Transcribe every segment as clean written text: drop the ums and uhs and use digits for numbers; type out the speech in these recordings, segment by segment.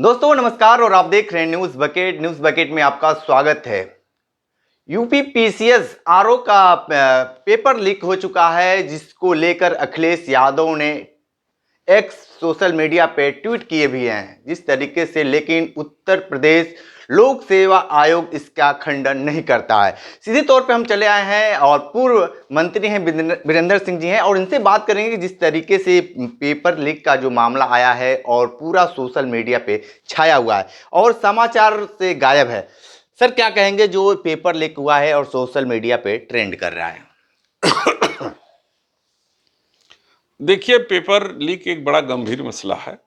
दोस्तों नमस्कार और आप देख रहे हैं न्यूज़ बकेट में आपका स्वागत है। यूपी पीसीएस आरओ का पेपर लीक हो चुका है, जिसको लेकर अखिलेश यादव ने एक्स सोशल मीडिया पे ट्वीट किए भी हैं जिस तरीके से, लेकिन उत्तर प्रदेश लोक सेवा आयोग इसका खंडन नहीं करता है। सीधे तौर पे हम चले आए हैं और पूर्व मंत्री हैं वीरेंद्र सिंह जी हैं और इनसे बात करेंगे कि जिस तरीके से पेपर लीक का जो मामला आया है और पूरा सोशल मीडिया पे छाया हुआ है और समाचार से गायब है। सर क्या कहेंगे जो पेपर लीक हुआ है और सोशल मीडिया पे ट्रेंड कर रहा है? देखिए, पेपर लीक एक बड़ा गंभीर मसला है।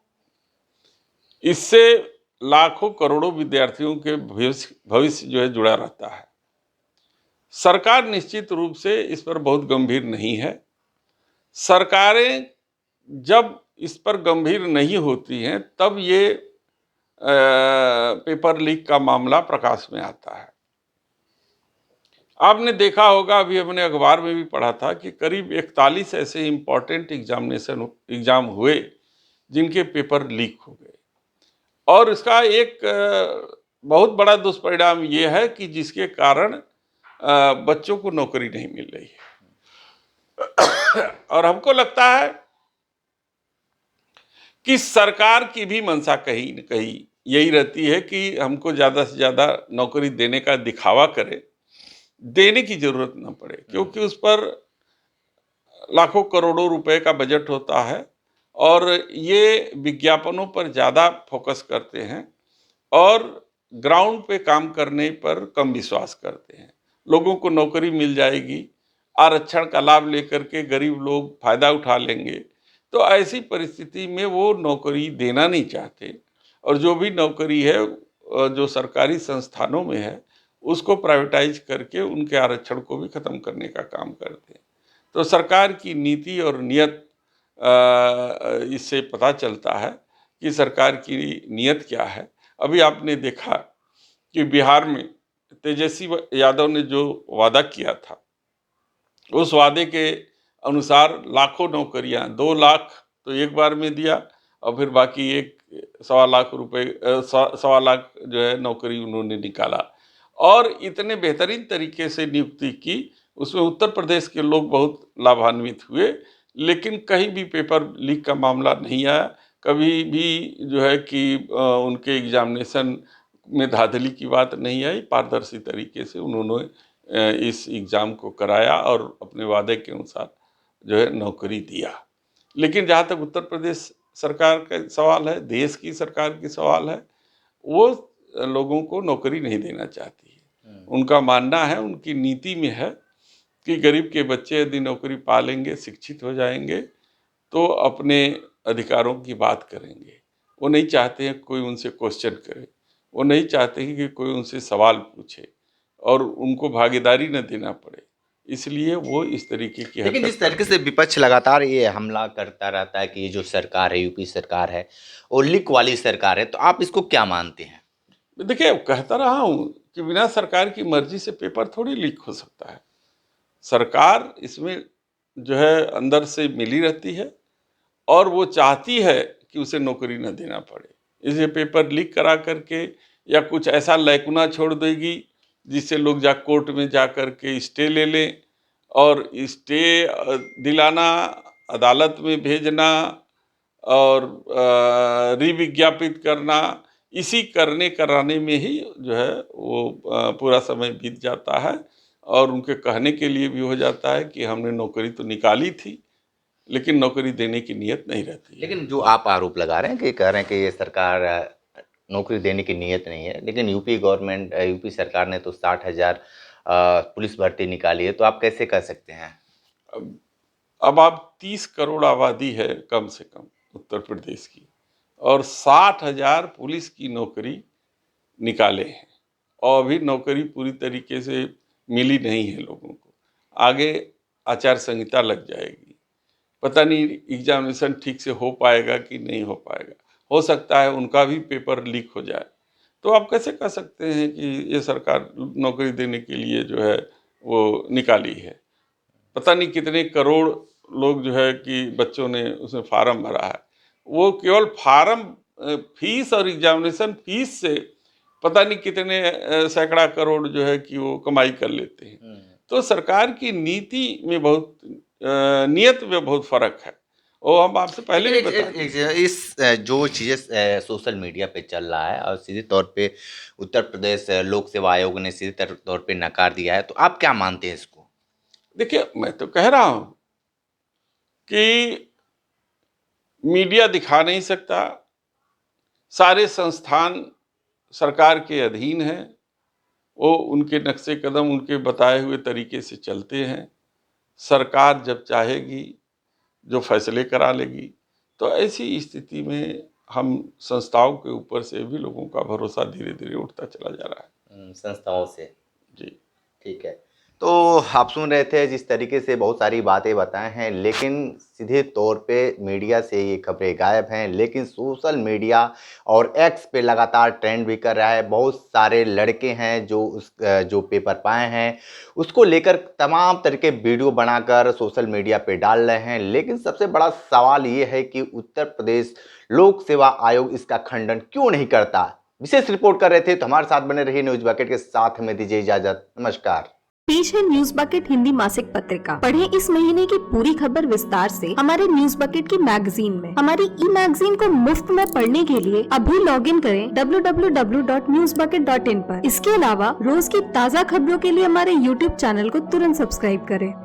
इससे लाखों करोड़ों विद्यार्थियों के भविष्य जो है जुड़ा रहता है। सरकार निश्चित रूप से इस पर बहुत गंभीर नहीं है। सरकारें जब इस पर गंभीर नहीं होती हैं तब ये पेपर लीक का मामला प्रकाश में आता है। आपने देखा होगा, अभी हमने अखबार में भी पढ़ा था कि करीब 41 ऐसे इम्पॉर्टेंट एग्जाम हुए जिनके पेपर लीक हो गए। और इसका एक बहुत बड़ा दुष्परिणाम ये है कि जिसके कारण बच्चों को नौकरी नहीं मिल रही है। और हमको लगता है कि सरकार की भी मंशा कहीं न कहीं यही रहती है कि हमको ज़्यादा से ज़्यादा नौकरी देने का दिखावा करे, देने की जरूरत ना पड़े, क्योंकि उस पर लाखों करोड़ों रुपए का बजट होता है और ये विज्ञापनों पर ज़्यादा फोकस करते हैं और ग्राउंड पे काम करने पर कम विश्वास करते हैं। लोगों को नौकरी मिल जाएगी, आरक्षण का लाभ लेकर के गरीब लोग फायदा उठा लेंगे, तो ऐसी परिस्थिति में वो नौकरी देना नहीं चाहते और जो भी नौकरी है जो सरकारी संस्थानों में है उसको प्राइवेटाइज करके उनके आरक्षण को भी खत्म करने का काम करते हैं। तो सरकार की नीति और नियत इससे पता चलता है कि सरकार की नीयत क्या है। अभी आपने देखा कि बिहार में तेजस्वी यादव ने जो वादा किया था, उस वादे के अनुसार लाखों नौकरियां, 2 लाख तो एक बार में दिया और फिर बाकी 1.25 लाख रुपए 1.25 लाख जो है नौकरी उन्होंने निकाला और इतने बेहतरीन तरीके से नियुक्ति की, उसमें उत्तर प्रदेश के लोग बहुत लाभान्वित हुए। लेकिन कहीं भी पेपर लीक का मामला नहीं आया, कभी भी जो है कि उनके एग्जामिनेशन में धांधली की बात नहीं आई। पारदर्शी तरीके से उन्होंने इस एग्ज़ाम को कराया और अपने वादे के अनुसार जो है नौकरी दिया। लेकिन जहाँ तक उत्तर प्रदेश सरकार का सवाल है, देश की सरकार की सवाल है, वो लोगों को नौकरी नहीं देना चाहती है। उनका मानना है, उनकी नीति में है कि गरीब के बच्चे यदि नौकरी पा लेंगे, शिक्षित हो जाएंगे तो अपने अधिकारों की बात करेंगे। वो नहीं चाहते हैं कोई उनसे क्वेश्चन करे, वो नहीं चाहते हैं कि कोई उनसे सवाल पूछे और उनको भागीदारी न देना पड़े, इसलिए वो इस तरीके की लेकिन हरकत जिस तरीके करते से हैं। विपक्ष लगातार ये हमला करता रहता है कि ये जो सरकार है, यूपी सरकार है, वो लीक वाली सरकार है, तो आप इसको क्या मानते हैं? देखिए, कहता रहा हूँ कि बिना सरकार की मर्जी से पेपर थोड़ी लीक हो सकता है। सरकार इसमें जो है अंदर से मिली रहती है और वो चाहती है कि उसे नौकरी न देना पड़े, इसलिए पेपर लीक करा करके या कुछ ऐसा लैकुना छोड़ देगी जिससे लोग कोर्ट में जा कर के स्टे ले लें और स्टे दिलाना, अदालत में भेजना और रिविज्ञापित करना, इसी करने कराने में ही जो है वो पूरा समय बीत जाता है और उनके कहने के लिए भी हो जाता है कि हमने नौकरी तो निकाली थी, लेकिन नौकरी देने की नीयत नहीं रहती है। लेकिन जो आप आरोप लगा रहे हैं कि कह रहे हैं कि ये सरकार नौकरी देने की नीयत नहीं है, लेकिन यूपी सरकार ने तो 60,000 पुलिस भर्ती निकाली है, तो आप कैसे कह सकते हैं? अब आप 30 करोड़ आबादी है कम से कम उत्तर प्रदेश की और 60,000 पुलिस की नौकरी निकाले हैं और अभी नौकरी पूरी तरीके से मिली नहीं है लोगों को। आगे आचार संहिता लग जाएगी, पता नहीं एग्जामिनेशन ठीक से हो पाएगा कि नहीं हो पाएगा। हो सकता है उनका भी पेपर लीक हो जाए। तो आप कैसे कह सकते हैं कि ये सरकार नौकरी देने के लिए जो है वो निकाली है? पता नहीं कितने करोड़ लोग जो है कि बच्चों ने उसमें फार्म भरा है। वो केवल फार्म फीस और एग्जामिनेशन फीस से पता नहीं कितने सैकड़ा करोड़ जो है कि वो कमाई कर लेते हैं। तो सरकार की नीति में बहुत नियत में बहुत फर्क है। वो हम आपसे पहले भी बता इस जो चीज़ें सोशल मीडिया पे चल रहा है और सीधे तौर पे उत्तर प्रदेश लोक सेवा आयोग ने सीधे तौर पे नकार दिया है, तो आप क्या मानते हैं इसको? देखिए, मैं तो कह रहा हूं कि मीडिया दिखा नहीं सकता, सारे संस्थान सरकार के अधीन हैं, वो उनके नक्शे कदम उनके बताए हुए तरीके से चलते हैं। सरकार जब चाहेगी जो फैसले करा लेगी। तो ऐसी स्थिति में हम संस्थाओं के ऊपर से भी लोगों का भरोसा धीरे धीरे उठता चला जा रहा है। संस्थाओं से जी ठीक है। तो आप सुन रहे थे जिस तरीके से बहुत सारी बातें बताए हैं, लेकिन सीधे तौर पे मीडिया से ये खबरें गायब हैं, लेकिन सोशल मीडिया और एक्स पे लगातार ट्रेंड भी कर रहा है। बहुत सारे लड़के हैं जो पेपर पाए हैं उसको लेकर तमाम तरह के वीडियो बनाकर सोशल मीडिया पे डाल रहे हैं। लेकिन सबसे बड़ा सवाल ये है कि उत्तर प्रदेश लोक सेवा आयोग इसका खंडन क्यों नहीं करता। विशेष रिपोर्ट कर रहे थे, तो हमारे साथ बने रहिए न्यूज बकेट के साथ। हमें दीजिए इजाजत, नमस्कार। पेश है न्यूज बकेट हिंदी मासिक पत्रिका। पढ़ें इस महीने की पूरी खबर विस्तार से हमारे न्यूज बकेट की मैगजीन में। हमारी ई मैगजीन को मुफ्त में पढ़ने के लिए अभी लॉगिन करें www.newsbucket.in पर। इसके अलावा रोज की ताज़ा खबरों के लिए हमारे YouTube चैनल को तुरंत सब्सक्राइब करें।